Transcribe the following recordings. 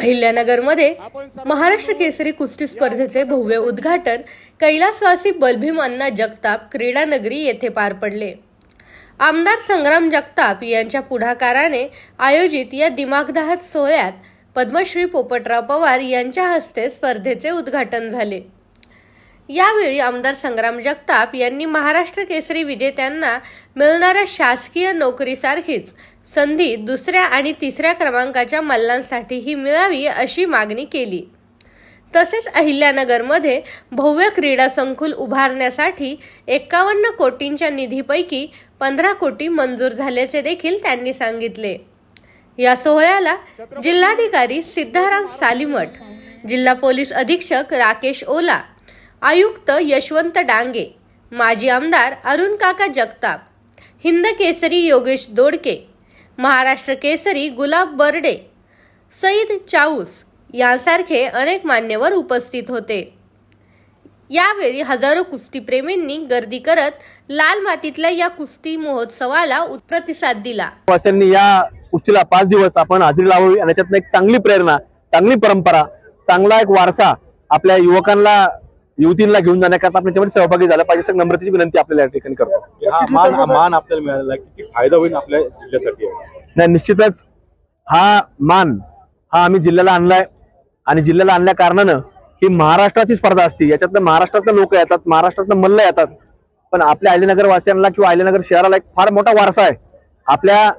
अहिल्यानगरमध्ये महाराष्ट्र केसरी कुस्ती स्पर्धेचे भव्य उद्घाटन कैलासवासी बलभीम अण्णा जगताप क्रीडानगरी येथे पार पडले। आमदार संग्राम जगताप यांच्या पुढाकाराने आयोजित या दिमाखदार सोहळ्यात पद्मश्री पोपटराव पवार यांच्या हस्ते स्पर्धेचे उद्घाटन झाले। यावेळी आमदार संग्राम जगताप यांनी महाराष्ट्र केसरी विजेत्यांना मिळणाऱ्या शासकीय नोकरीसारखीच संधी दुसऱ्या आणि तिसऱ्या क्रमांकाच्या मल्लांसाठीही मिळावी अशी मागणी केली। तसेच अहिल्यानगरमध्ये भव्य क्रीडा संकुल उभारण्यासाठी 51 कोटींच्या निधीपैकी 15 कोटी मंजूर झाल्याचे देखील त्यांनी सांगितले। या सोहळ्याला जिल्हाधिकारी सिद्धाराम सालीमठ, जिल्हा पोलीस अधीक्षक राकेश ओला, आयुक्त यशवंत डांगे, माजी आमदार अरुण काका जगताप, हिंद केसरी योगेश दोडके, महाराष्ट्र केसरी गुलाब बर्डे, सईद चाऊस यांसारखे अनेक मान्यवर उपस्थित होते। यावेळी हजारो कुस्तीप्रेमींनी गर्दी करत लाल मातीतल्या या कुस्ती महोत्सवाला प्रतिसाद दिला। वासियांनी या कुस्तीला 5 दिवस आपण हजेरी लावावी आणि त्यातून एक चांगली प्रेरणा, चांगली परंपरा, चांगला एक वारसा आपल्या युवकांना युवतींना घेऊन जाण्याकरता आपण त्यामध्ये सहभागी झाला पाहिजे असं नम्रतेची विनंती आपल्याला या ठिकाणी करतो। मान आपल्याला मिळाला किती फायदा होईल आपल्या जिल्ह्यासाठी? नाही, निश्चितच हा मान आम्ही जिल्ह्याला आणलाय आणि जिल्ह्याला आणल्या कारणानं ही महाराष्ट्राची स्पर्धा असते। याच्यातनं महाराष्ट्रातले लोक येतात, महाराष्ट्रातले मल्ल येतात, पण आपल्या अहिल्यानगर वासियांना किंवा अहिल्यानगर शहराला एक फार मोठा वारसा आहे। आपल्या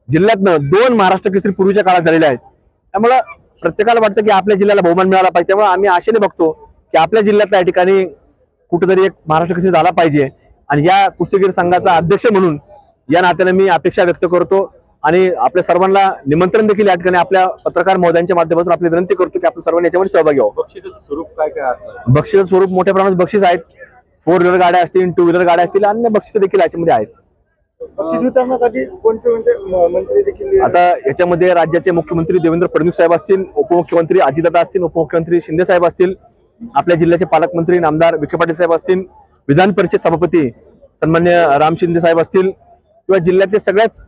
जिल्ह्यातनं 2 महाराष्ट्र केसरी पूर्वीच्या काळात झालेले आहेत। त्यामुळे प्रत्येकाला वाटतं की आपल्या जिल्ह्याला बहुमान मिळाला पाहिजे। त्यामुळे आम्ही आशेने बघतो की आपल्या जिल्ह्यातल्या ठिकाणी कुठेतरी एक महाराष्ट्र केसरी झाला पाहिजे आणि या कुस्तीगीर संघाचा अध्यक्ष म्हणून या नात्याने मी अपेक्षा व्यक्त करतो आणि आपल्या सर्वांना निमंत्रण देखील या ठिकाणी आपल्या पत्रकार महोदयांच्या माध्यमातून आपली विनंती करतो की आपण सर्वांनी याच्यामध्ये सहभागी व्हावं। बक्षिसाचं स्वरूप काय असणार? बक्षिसाचं स्वरूप मोठ्या प्रमाणात बक्षीस आहेत। 4 व्हीलर गाड्या असतील, 2 व्हीलर गाड्या असतील, अन्य बक्षीस देखील याच्यामध्ये आहेत। बक्षीस वितरणासाठी कोणते मंत्री देखील? आता याच्यामध्ये राज्याचे मुख्यमंत्री देवेंद्र फडणवीस साहेब असतील, उपमुख्यमंत्री अजितदादा असतील, उपमुख्यमंत्री शिंदे साहेब असतील, आपल्या जिल्ह्याचे पालकमंत्री आमदार विखे पाटील साहेब असतील, विधान परिषद सभापती सन्मान्य राम शिंदे साहेब असतील किंवा जिल्ह्यातले सगळ्याच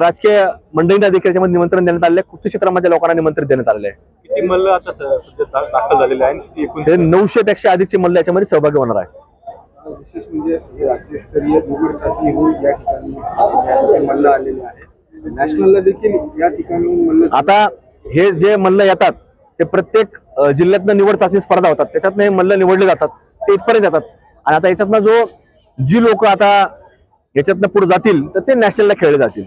राजकीय मंडळींना देखील याच्यामध्ये निमंत्रण देण्यात आले आहे। कुस्ती क्षेत्रामध्ये लोकांना निमंत्रण देण्यात आले आहे। किती मल्ल आता सध्या दाखल झालेले आहेत? 900 पेक्षा अधिकचे मल्ल याच्यामध्ये सहभागी होणार आहेत। विशेष म्हणजे राज्यस्तरीय निवड चाचणी होईल, या ठिकाणी मल्ल आलेले आहेत, नॅशनलला देखील या ठिकाणी मल्ल। आता हे जे मल्ल येतात ते प्रत्येक जिल्ह्यातनं निवड चाचणी स्पर्धा होतात, त्याच्यातनं हे मल्ल निवडले जातात, ते इथपर्यंत येतात आणि आता याच्यातनं जी लोक आता याच्यातनं पुढे जातील तर ते नॅशनलला खेळले जातील।